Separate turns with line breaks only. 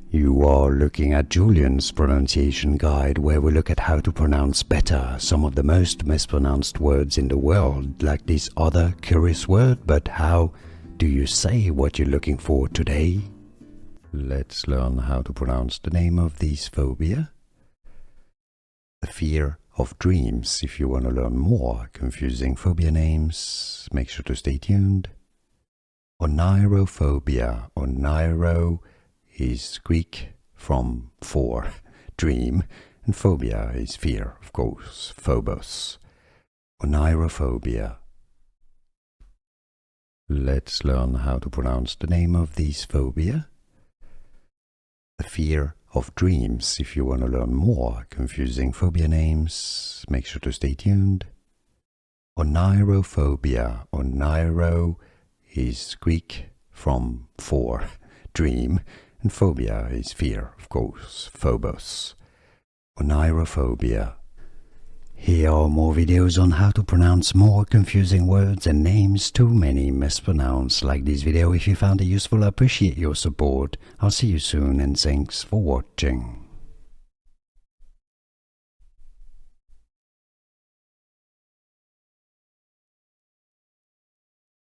You are looking at Julian's pronunciation guide, where we look at how to pronounce better some of the most mispronounced words in the world, like this other curious word. But how do you say what you're looking for today? Let's learn how to pronounce the name of this phobia. The fear of dreams. If you want to learn more confusing phobia names, make sure to stay tuned. Oneirophobia. Oneiro is Greek from for, dream, and phobia is fear, of course, phobos. Oneirophobia. Let's learn how to pronounce the name of this phobia. The fear of dreams. If you want to learn more confusing phobia names, make sure to stay tuned. Oneirophobia. Oneiro is Greek from for, dream, and phobia is fear, of course, phobos. Oneirophobia. Here are more videos on how to pronounce more confusing words and names too many mispronounced. Like this video if you found it useful. I appreciate your support. I'll see you soon and thanks for watching.